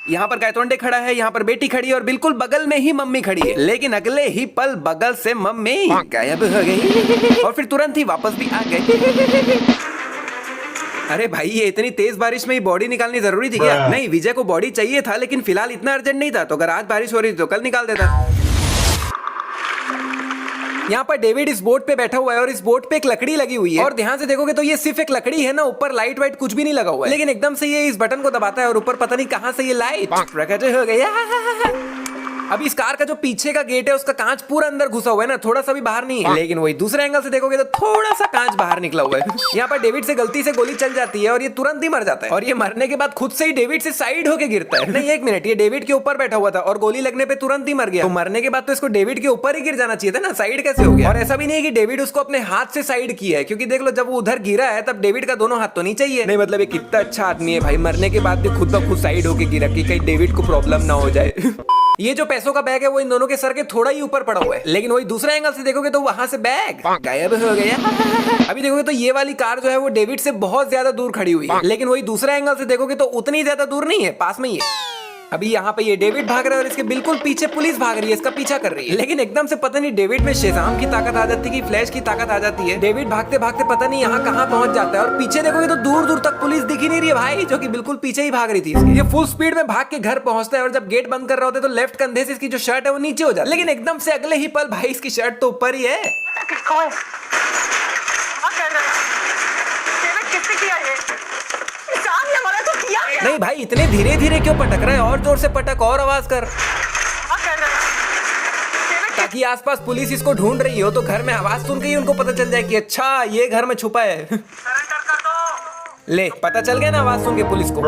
यहाँ पर गायतोंडे खड़ा है, यहाँ पर बेटी खड़ी है और बिल्कुल बगल में ही मम्मी खड़ी है। लेकिन अगले ही पल बगल से मम्मी गायब हो गई और फिर तुरंत ही वापस भी आ गई। अरे भाई, ये इतनी तेज बारिश में ही बॉडी निकालनी जरूरी थी क्या? नहीं, विजय को बॉडी चाहिए था, लेकिन फिलहाल इतना अर्जेंट नहीं था। तो अगर आज बारिश हो रही तो कल निकाल देता। यहाँ पर डेविड इस बोट पे बैठा हुआ है और इस बोट पे एक लकड़ी लगी हुई है और ध्यान से देखोगे तो ये सिर्फ एक लकड़ी है ना, ऊपर लाइट वाइट कुछ भी नहीं लगा हुआ है। लेकिन एकदम से ये इस बटन को दबाता है और ऊपर पता नहीं कहां से ये लाइट प्रकट हो गया। अभी इस कार का जो पीछे का गेट है उसका कांच पूरा अंदर घुसा हुआ है ना, थोड़ा सा भी बाहर नहीं है। लेकिन वही दूसरे एंगल से देखोगे तो थोड़ा सा कांच बाहर निकला हुआ है। यहाँ पर डेविड से गलती से गोली चल जाती है और ये तुरंत ही मर जाता है और ये मरने के बाद खुद से ही डेविड से साइड होके गिरता है। नहीं, एक मिनट, ये डेविड के ऊपर बैठा हुआ था और गोली लगने पे तुरंत ही मर गया। तो मरने के बाद तो इसको डेविड के ऊपर ही गिर जाना चाहिए था ना, साइड कैसे हो गया? और ऐसा भी नहीं है कि डेविड उसको अपने हाथ से साइड किया है, क्योंकि देख लो जब वो उधर गिरा है तब डेविड का दोनों हाथ तो नहीं चाहिए। नहीं मतलब ये कितना अच्छा आदमी है भाई, मरने के बाद भी खुद ब खुद साइड होके गिरा कि कहीं डेविड को प्रॉब्लम ना हो जाए। ये जो पैसों का बैग है वो इन दोनों के सर के थोड़ा ही ऊपर पड़ा हुआ है, लेकिन वही दूसरे एंगल से देखोगे तो वहां से बैग गायब हो गया। अभी देखोगे तो ये वाली कार जो है वो डेविड से बहुत ज्यादा दूर खड़ी हुई है, लेकिन वही दूसरे एंगल से देखोगे तो उतनी ज्यादा दूर नहीं है, पास में ही है। अभी यहाँ पे ये डेविड भाग रहा है और इसके बिल्कुल पीछे पुलिस भाग रही है, इसका पीछा कर रही है। लेकिन एकदम से पता नहीं डेविड में शेज़ाम की ताकत आ जाती है कि फ्लैश की ताकत आ जाती है। डेविड भागते भागते पता नहीं यहाँ कहाँ पहुंच जाता है और पीछे देखोगे तो दूर दूर तक पुलिस दिख ही नहीं रही है भाई, जो कि बिल्कुल पीछे ही भाग रही थी इसके। ये फुल स्पीड में भाग के घर पहुंचता है और जब गेट बंद कर रहे होते तो लेफ्ट कंधे से इसकी जो शर्ट है वो नीचे हो जाती है। लेकिन एकदम से अगले ही पल भाई इसकी शर्ट तो ऊपर ही है। नहीं भाई, इतने धीरे धीरे क्यों पटक रहा है? और जोर से पटक और आवाज कर, ताकि आसपास पुलिस इसको ढूंढ रही हो तो घर में आवाज सुन के ही उनको पता चल जाए कि अच्छा ये घर में छुपा है। ले, पता चल गया ना आवाज सुन के पुलिस को।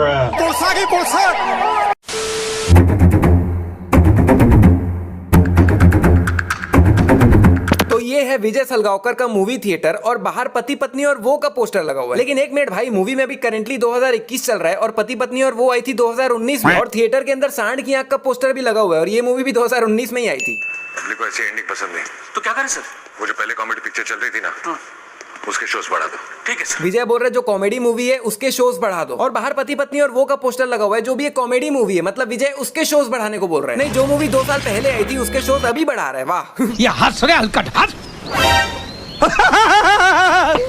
तो ये है विजय सलगांवकर का मूवी थिएटर और बाहर पति पत्नी और वो का पोस्टर लगा हुआ है। लेकिन एक मिनट भाई, मूवी में अभी करंटली 2021 चल रहा है और पति पत्नी और वो आई थी 2019 में, और थिएटर के अंदर सांड की आंख का पोस्टर भी लगा हुआ है और ये मूवी भी 2019 में ही आई थी। पब्लिक को ऐसी एंडिंग पसंद नहीं, तो क्या करें सर? वो जो पहले कॉमेडी पिक्चर चल रही थी ना, उसके शोज बढ़ा दो। ठीक है सर। विजय बोल रहे जो कॉमेडी मूवी है उसके शोज बढ़ा दो, और बाहर पति पत्नी और वो का पोस्टर लगा हुआ है जो भी एक कॉमेडी मूवी है, मतलब विजय उसके शोज बढ़ाने को बोल रहे हैं। नहीं, जो मूवी 2 साल पहले आई थी उसके शोज अभी बढ़ा रहे हैं। वाह, ये हाथ सुने हलकट हाथ।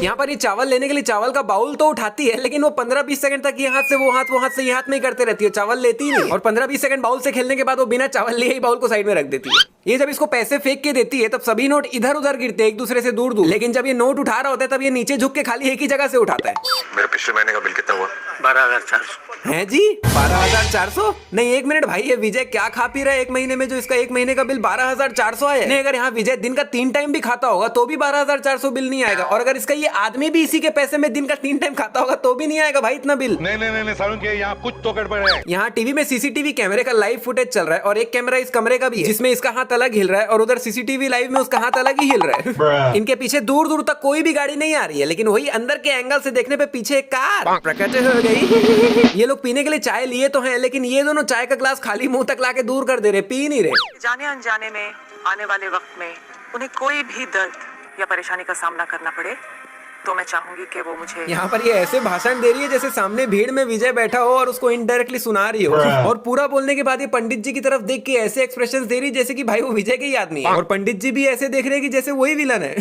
यहाँ पर ये चावल लेने के लिए चावल का बाउल तो उठाती है, लेकिन वो 15-20 सेकंड तक ये हाथ से वो हाथ से ये हाथ में ही करते रहती है, चावल लेती ही नहीं। और 15-20 सेकंड बाउल से खेलने के बाद वो बिना चावल लिए ही बाउल को साइड में रख देती है। ये जब इसको पैसे फेंक के देती है तब सभी नोट इधर उधर गिरते हैं एक दूसरे से दूर दूर, लेकिन जब ये नोट उठा रहा होता है तब ये नीचे झुक के खाली एक ही जगह से उठाता है। मेरे पिछले महीने का बिल कितना हुआ? 12,400 है जी, 12,400? नहीं एक मिनट भाई, ये विजय क्या खा पी रहा है 1 महीने में जो इसका 1 महीने का बिल 12,400 आया? नहीं, अगर यहाँ विजय दिन का 3 टाइम भी खाता होगा तो भी 12,400 बिल नहीं आएगा, और अगर इसका ये आदमी भी इसी के पैसे में दिन का 3 टाइम खाता होगा तो भी नहीं आएगा भाई इतना बिल। नहीं सारुण के यहाँ कुछ तो गड़बड़ है। यहाँ टीवी में सीसीटीवी कैमरे का लाइव फुटेज चल रहा है और एक कैमरा इस कमरे का भी है जिसमें इसका हाथ अलग हिल रहा है और उधर सीसीटीवी लाइव में उसका हाथ अलग ही हिल रहा है। इनके पीछे दूर दूर तक कोई भी गाड़ी नहीं आ रही है, लेकिन वही अंदर के एंगल से देखने पे पीछे एक कार प्रकट हो गई। ये लोग पीने के लिए चाय लिए तो हैं, लेकिन ये दोनों चाय का ग्लास खाली मुंह तक लाके दूर कर दे रहे, पी नहीं रहे। जाने अनजाने में आने वाले वक्त में उन्हें कोई भी दर्द या परेशानी का सामना करना पड़े तो मैं चाहूंगी कि वो मुझे। यहाँ पर ये ऐसे भाषण दे रही है जैसे सामने भीड़ में विजय बैठा हो और उसको इनडायरेक्टली सुना रही हो, और पूरा बोलने के बाद ये पंडित जी की तरफ देख के ऐसे एक्सप्रेशंस दे रही जैसे कि भाई वो विजय के ही आदमी है, और पंडित जी भी ऐसे देख रहे हैं कि जैसे वही विलन है।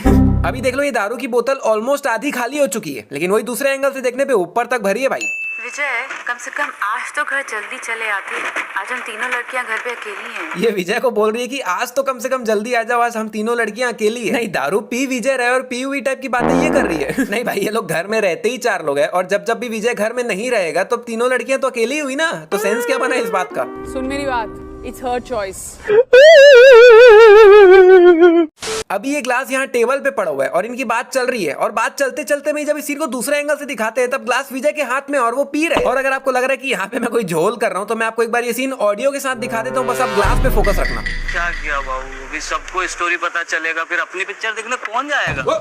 अभी देख लो ये दारू की बोतल ऑलमोस्ट आधी खाली हो चुकी है, लेकिन वही दूसरे एंगल से देखने पे ऊपर तक भरी है भाई। विजय, कम से कम आज तो घर जल्दी चले आते। आज हम तीनों लड़कियां घर पे अकेली हैं। ये विजय को बोल रही है कि आज तो कम से कम जल्दी आ जाओ, आज हम तीनों लड़कियां अकेली हैं। नहीं, दारू पी विजय रहे और पी हुई टाइप की बातें ये कर रही है। नहीं भाई, ये लोग घर में रहते ही 4 लोग हैं, और जब जब भी विजय घर में नहीं रहेगा तो तीनों लड़कियां तो अकेली हुई ना, तो सेंस क्या बना इस बात का? सुन मेरी बात, इट्स हर चॉइस। अभी ये ग्लास यहाँ टेबल पे पड़ा हुआ है और इनकी बात चल रही है, और बात चलते चलते में जब इस सीन को दूसरे एंगल से दिखाते हैं तब ग्लास विजय के हाथ में और वो पी रहे हैं। और अगर आपको लग रहा है कि यहाँ पे मैं कोई झोल कर रहा हूँ तो मैं आपको एक बार ये सीन ऑडियो के साथ दिखा देता हूँ, बस आप ग्लास पे फोकस रखना। क्या किया बाबू, अभी सबको स्टोरी पता चलेगा, फिर अपनी पिक्चर देखने कौन जाएगा?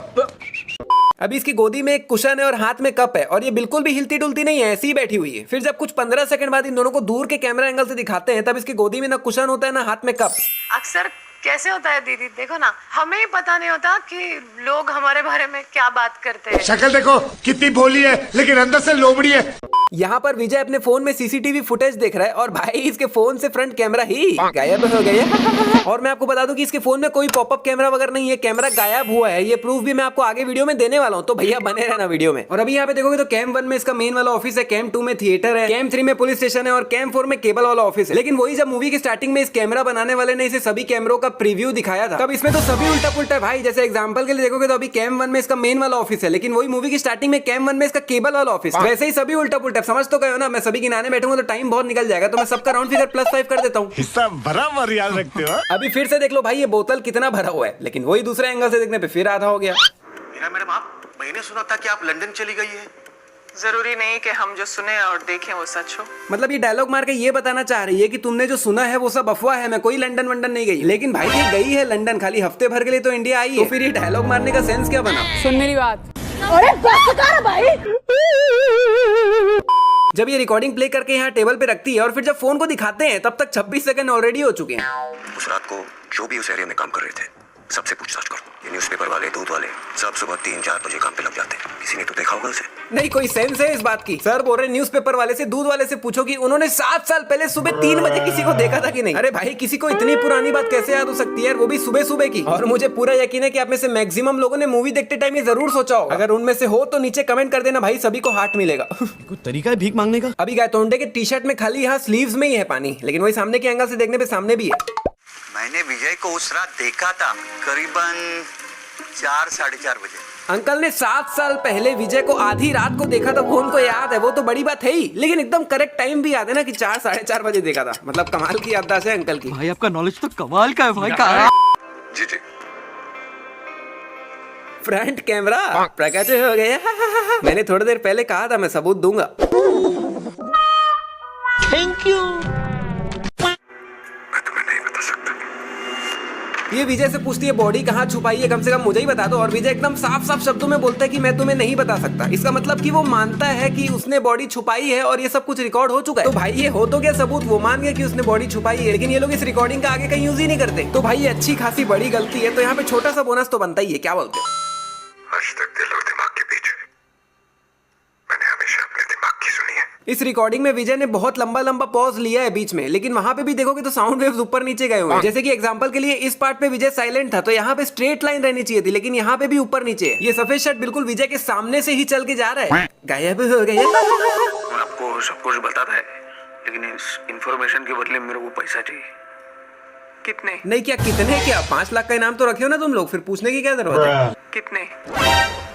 अभी इसकी गोदी में एक कुशन है और हाथ में कप है, और ये बिल्कुल भी हिलती डुलती नहीं है, ऐसी ही बैठी हुई है। फिर जब कुछ 15 सेकंड बाद इन दोनों को दूर के कैमरा एंगल से दिखाते हैं तब इसकी गोदी में ना कुशन होता है ना हाथ में कप। अक्सर कैसे होता है दीदी, देखो ना, हमें ही पता नहीं होता कि लोग हमारे बारे में क्या बात करते हैं। शक्ल देखो कितनी भोली है लेकिन अंदर से लोमड़ी है। यहाँ पर विजय अपने फोन में सीसीटीवी फुटेज देख रहा है और भाई इसके फोन से फ्रंट कैमरा ही गायब हो गया। और मैं आपको बता दूं कि इसके फोन में कोई पॉपअप कैमरा वगैरह नहीं है, कैमरा गायब हुआ है। ये प्रूफ भी मैं आपको आगे वीडियो में देने वाला हूँ, तो भैया बने रहना वीडियो में। और अभी यहाँ पे देखोगे तो कैम 1 में इसका मेन वाला ऑफिस है, कैम 2 में थिएटर है, कैम 3 में पुलिस स्टेशन है और कैम 4 में केबल वाला ऑफिस है। लेकिन वही जब मूवी की स्टार्टिंग में इस कैमरा बनाने वाले ने इसे सभी कैमरों का प्रीव्यू दिखाया था, तब इसमें तो सभी उल्टा पुल्टा है भाई। जैसे एग्जांपल के लिए देखोगे तो अभी कैम 1 में इसका मेन वाला ऑफिस है, लेकिन वही मूवी की स्टार्टिंग में कैम 1 में इसका केबल वाला ऑफिस। वैसे ही सभी उल्टा पुल्टा, समझ तो गए हो ना। मैं सभी गिनाने बैठूंगा तो टाइम बहुत निकल जाएगा, तो मैं सबका राउंड फिगर +5 कर देता हूँ। हिस्सा बराबर याद रखते हो। अभी फिर से देख लो भाई ये बोतल कितना भरा हुआ है, लेकिन वही दूसरे एंगल से देखने पे फिर आधा हो गया। मीरा मैडम, मैंने सुना था कि आप लंदन चली गई है। जरूरी नहीं कि हम जो सुने और देखें वो सच हो। मतलब ये डायलॉग मार के ये बताना चाह रही है कि तुमने जो सुना है वो सब अफवाह है, मैं कोई लंदन वंडन नहीं गई। लेकिन भाई ये गई है लंदन, खाली हफ्ते भर के लिए तो इंडिया आई है, तो फिर ये डायलॉग मारने का सेंस क्या बना? सुन मेरी बात। जब ये रिकॉर्डिंग प्ले करके यहाँ टेबल पे रखती है और फिर जब फोन को दिखाते हैं तब तक 26 सेकंड ऑलरेडी हो चुके हैं। उस रात को जो भी उस एरिया में काम कर रहे थे सबसे पूछताछ करो। ये न्यूज़पेपर वाले, दूध वाले सब सुबह 3-4 बजे काम पे लग जाते हैं। किसी ने तो देखा होगा उसे। नहीं कोई सेंस है इस बात की? सर बोल रहे न्यूज़पेपर वाले से, दूध वाले से पूछो कि उन्होंने 7 साल पहले सुबह 3 बजे किसी को देखा था कि नहीं। अरे भाई किसी को इतनी पुरानी बात कैसे याद हो सकती है, वो भी सुबह सुबह की। और मुझे पूरा यकीन है कि आप में से मैक्सिमम लोगों ने मूवी देखते टाइम ये जरूर सोचा होगा। अगर उनमें से हो तो नीचे कमेंट कर देना भाई, सभी को हार्ट मिलेगा। कोई तरीका है भीख मांगने का? अभी गायतोंडे के टी शर्ट में खाली यहाँ स्लीव्स में ही है पानी, लेकिन वही सामने के एंगल से देखने पे सामने भी है। मैंने विजय को उस रात देखा था करीबन 4-4:30 बजे। अंकल ने 7 साल पहले विजय को आधी रात को देखा था, वो उनको याद है, वो तो बड़ी बात है ही, लेकिन एकदम करेक्ट टाइम भी याद है ना कि 4-4:30 बजे देखा था। मतलब कमाल की याददाश्त है अंकल की। भाई आपका नॉलेज तो कमाल का है भाई। कहाँ जी जी। फ्रंट कैमरा प्रकट हो गया। मैंने थोड़ी देर पहले कहा था मैं सबूत दूंगा। Thank you. मैं तुम्हें नहीं बता सकता। ये विजय से पूछती है बॉडी कहाँ छुपाई है, कम से कम मुझे ही बता दो। और विजय एकदम साफ साफ शब्दों में बोलता है कि मैं तुम्हें नहीं बता सकता। इसका मतलब कि वो मानता है कि उसने बॉडी छुपाई है और ये सब कुछ रिकॉर्ड हो चुका है। तो भाई ये हो तो क्या सबूत, वो मान गया कि उसने बॉडी छुपाई है, लेकिन ये लोग इस रिकॉर्डिंग का आगे कहीं यूज ही नहीं करते। तो भाई ये अच्छी खासी बड़ी गलती है, तो यहाँ पे छोटा सा बोनस तो बनता ही है। क्या बोलते हो? आज तक दिल और दिमाग के बीच मैंने हमेशा अपने दिमाग की सुनी है। इस रिकॉर्डिंग में विजय ने बहुत लंबा लंबा पॉज लिया है बीच में, लेकिन वहां पे भी देखोगे तो साउंड वेव्स ऊपर नीचे गए हुए हैं। जैसे कि एग्जांपल के लिए इस पार्ट पे विजय साइलेंट था, तो यहाँ पे स्ट्रेट लाइन रहनी चाहिए थी, लेकिन यहाँ पे भी ऊपर नीचे है। ये सफेद शर्ट बिल्कुल विजय के सामने से ही चल के जा रहा है। गायब हो गया। आपको सब कुछ बताता है, लेकिन इस इंफॉर्मेशन के बदले मेरे को पैसा चाहिए। कितने? नहीं क्या कितने, क्या 5 लाख का इनाम तो रखे हो ना तुम लोग, फिर पूछने की क्या जरूरत है? कितने?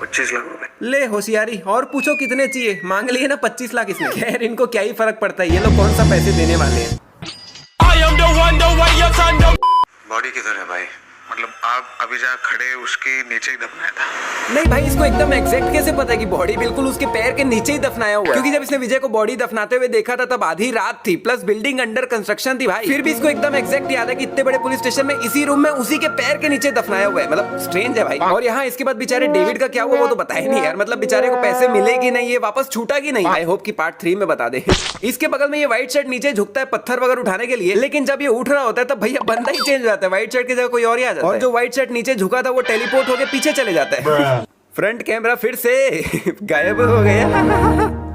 25 लाख रुपए। ले होशियारी, और पूछो कितने चाहिए, मांग लिए ना 25 लाख इसने। खैर इनको क्या ही फर्क पड़ता है, ये लोग कौन सा पैसे देने वाले हैं। बॉडी किधर है भाई? मतलब आप अभी जहाँ खड़े उसके नीचे ही दफनाया था? नहीं भाई इसको एकदम एग्जैक्ट कैसे पता है कि बॉडी बिल्कुल उसके पैर के नीचे ही दफनाया हुआ है? क्योंकि जब इसने विजय को बॉडी दफनाते हुए देखा था तब आधी रात थी, प्लस बिल्डिंग अंडर कंस्ट्रक्शन थी भाई। फिर भी इसको एकदम एग्जैक्ट याद है कि इतने बड़े पुलिस स्टेशन में इसी रूम में उसी के पैर के नीचे दफनाया हुआ है। मतलब स्ट्रेंज है भाई। और यहाँ इसके बाद बेचारे डेविड का क्या हुआ वो तो पता ही नहीं यार। मतलब बेचारे को पैसे मिले कि नहीं, ये वापस छूटा कि नहीं। आई होप कि पार्ट 3 में बता दे। इसके बगल में ये व्हाइट शर्ट नीचे झुकता है पत्थर वगैरह उठाने के लिए, लेकिन जब ये उठ रहा होता है तब भैया बंदा ही चेंज हो जाता है, व्हाइट शर्ट की जगह कोई और ही आ जाता है। और जो व्हाइट शर्ट नीचे झुका था वो टेलीपोर्ट होके पीछे चले जाता है। फ्रंट कैमरा फिर से गायब हो गया।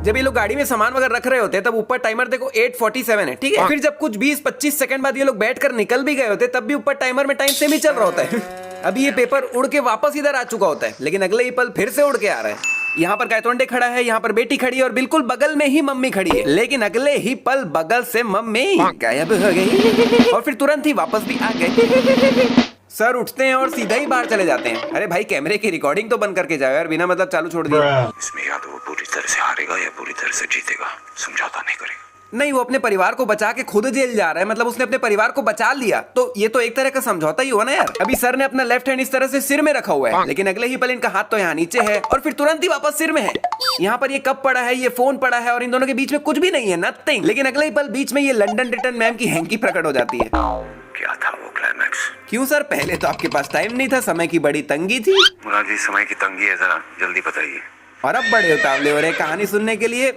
जब ये लोग गाड़ी में सामान वगैरह रख रहे होते हैं तब ऊपर टाइमर देखो 8:47 है, ठीक है। फिर जब कुछ 20-25 सेकंड बाद ये लोग बैठकर निकल भी गए होते तब भी ऊपर टाइमर में टाइम सेम ही चल रहा होता है। अभी ये पेपर उड़ के वापस इधर आ चुका होता है, लेकिन अगले ही पल फिर से उड़ के आ रहा है। यहाँ पर गायतोंडे खड़ा है, यहाँ पर बेटी खड़ी है और बिल्कुल बगल में ही मम्मी खड़ी है, लेकिन अगले ही पल बगल से मम्मी गायब हो गई और फिर तुरंत ही वापस भी आ गए। सर उठते हैं और सीधा ही बाहर चले जाते हैं। अरे भाई कैमरे की रिकॉर्डिंग तो बंद करके जाओ यार, बिना मतलब चालू छोड़ दिया। इसमें या तो वो पूरी तरह से हारेगा या पूरी तरह से जीतेगा, समझौता नहीं करेगा। नहीं वो अपने परिवार को बचा के खुद जेल जा रहा है, मतलब उसने अपने परिवार को बचा लिया, तो ये तो एक तरह का समझौता ही हुआ ना यार। अभी सर ने अपना लेफ्ट हैंड इस तरह से सिर में रखा हुआ है, लेकिन अगले ही पल इनका हाथ तो यहाँ नीचे है और फिर तुरंत ही वापस सिर में है। यहाँ पर ये कप पड़ा है, ये फोन पड़ा है और इन दोनों के बीच में कुछ भी नहीं है, नथिंग। लेकिन अगले ही पल बीच में ये लंदन रिटर्न मैम की हैंकी प्रकट हो जाती है। क्या था वो क्लाइमैक्स? क्यों सर, पहले तो आपके पास टाइम नहीं था, समय की बड़ी तंगी थी। मुराद जी समय की तंगी है, जरा जल्दी बताइए। और अब बड़े उतावले हो रहे कहानी सुनने के लिए।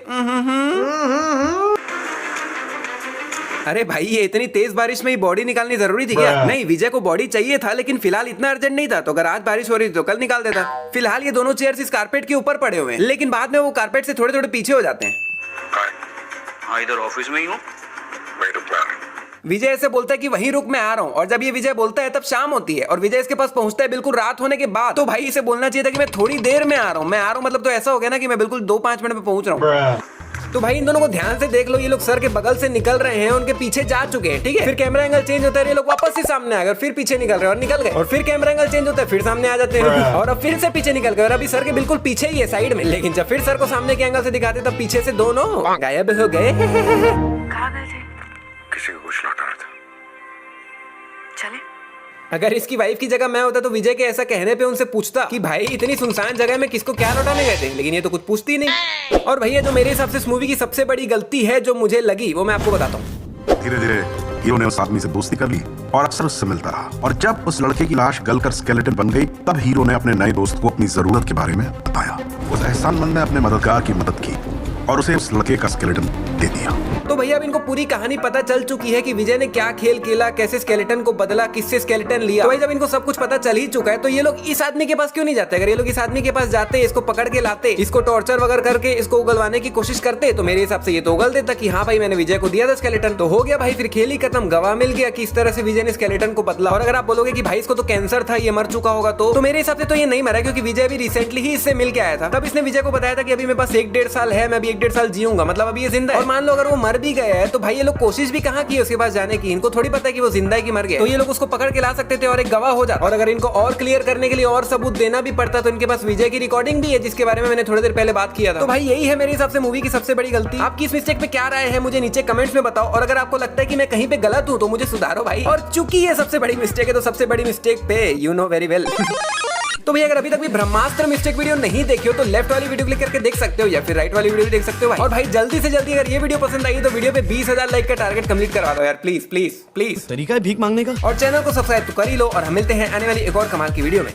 अरे भाई ये इतनी तेज बारिश में ही बॉडी निकालनी जरूरी थी क्या? नहीं, विजय को बॉडी चाहिए था, लेकिन फिलहाल इतना अर्जेंट नहीं था, तो अगर आज बारिश हो रही तो कल निकाल देता। फिलहाल ये दोनों चेयर्स इस कारपेट के ऊपर पड़े हुए हैं, लेकिन बाद में वो कारपेट से थोड़े थोड़े पीछे हो जाते हैं। हाँ, इधर ऑफिस में ही हूँ। मैं रुक रहा हूँ। विजय ऐसे बोलता है कि वहीं रुक, मैं आ रहा हूँ। और जब ये विजय बोलता है तब शाम होती है और विजय इसके पास पहुंचता है बिल्कुल रात होने के बाद। तो भाई इसे बोलना चाहिए था कि मैं थोड़ी देर में आ रहा हूँ, मैं आ रहा हूँ मतलब तो ऐसा हो गया ना कि मैं बिल्कुल 2-5 मिनट में पहुंच रहा हूँ। तो भाई इन दोनों को ध्यान से देख लो, ये लोग सर के बगल से निकल रहे हैं, उनके पीछे जा चुके हैं, ठीक है। फिर कैमरा एंगल चेंज होता है, ये लोग वापस से सामने आ गए, फिर पीछे निकल रहे हैं और निकल गए, और फिर कैमरा एंगल चेंज होता है, फिर सामने आ जाते हैं और अब फिर से पीछे निकल गए, और अभी सर के बिल्कुल पीछे ही है साइड में। लेकिन जब फिर सर को सामने के एंगल से दिखाते तब पीछे से दोनों गायब हो गए। कहाँ गए थे? किसी को कुछ लौटा रहा था। चले? अगर इसकी वाइफ की जगह मैं होता तो विजय के ऐसा कहने पे उनसे पूछता कि भाई इतनी सुनसान जगह में किसको क्या लौटाने गए थे, लेकिन ये तो कुछ पूछती नहीं। और भैया जो मेरे हिसाब से इस मूवी की सबसे बड़ी गलती है जो मुझे लगी, वो मैं आपको बताता हूँ। धीरे धीरे हीरो ने उस आदमी से दोस्ती कर ली और अक्सर उससे मिलता रहा, और जब उस लड़के की लाश गलकर स्केलेटन बन गई तब हीरो ने अपने नए दोस्त को अपनी जरूरत के बारे में बताया। उस एहसानमंद ने अपने मददगार की मदद की और उसे उस लड़के का स्केलेटन दे दिया। तो भैया अब इनको पूरी कहानी पता चल चुकी है कि विजय ने क्या खेल खेला, कैसे स्केलेटन को बदला, किससे स्केलेटन लिया। तो भाई जब इनको सब कुछ पता चल ही चुका है तो ये लोग इस आदमी के पास क्यों नहीं जाते? अगर ये लोग इस आदमी के पास जाते, इसको पकड़ के लाते, इसको टॉर्चर वगैरह करके इसको उगलवाने की कोशिश करते, तो मेरे हिसाब से ये तो उगल देता कि हाँ भाई मैंने विजय को दिया था स्केलेटन, तो हो गया भाई, फिर खेल ही खत्म, गवाह मिल गया कि इस तरह से विजय ने स्केलेटन को बदला। और अगर आप बोलोगे कि भाई इसको तो कैंसर था, ये मर चुका होगा, तो मेरे हिसाब से तो ये नहीं मरा, क्योंकि विजय भी रिसेंटली ही इससे मिल के आया था। तब इसने विजय को बताया था कि अभी मेरे पास 1-1.5 साल है, मैं अभी 1-1.5 साल जीऊंगा, मतलब अभी ये जिंदा है। और मान लो अगर वो मर भी गया है तो भाई ये लोग कोशिश भी कहाँ की उसके पास जाने की, इनको थोड़ी पता है कि वो जिंदा है कि मर गया। तो ये लोग उसको पकड़ के ला सकते थे और एक गवाह हो जाता। और अगर इनको और क्लियर करने के लिए और सबूत देना भी पड़ता तो इनके पास विजय की रिकॉर्डिंग भी है, जिसके बारे में मैंने थोड़ी देर पहले बात किया था। तो भाई यही है मेरे हिसाब से मूवी की सबसे बड़ी गलती। आपकी इस मिस्टेक पे क्या राय है मुझे नीचे कमेंट्स में बताओ, और अगर आपको लगता है कि मैं कहीं पे गलत हूँ तो मुझे सुधारो भाई। और चूंकि ये सबसे बड़ी मिस्टेक है तो सबसे बड़ी मिस्टेक पे यू नो वेरी वेल। तो भैया अगर अभी तक भी ब्रह्मास्त्र मिस्टेक वीडियो नहीं देखी हो तो लेफ्ट वाली वीडियो क्लिक करके देख सकते हो, या फिर राइट वाली वीडियो भी देख सकते हो भाई। और भाई जल्दी से जल्दी अगर ये वीडियो पसंद आई तो वीडियो पे 20,000 लाइक का टारगेट कंप्लीट करवा दो यार, प्लीज प्लीज प्लीज। तरीका है भीख मांगने का। और चैनल को सब्सक्राइब तो कर ही लो, और हम मिलते हैं आने वाली एक और कमाल की वीडियो में।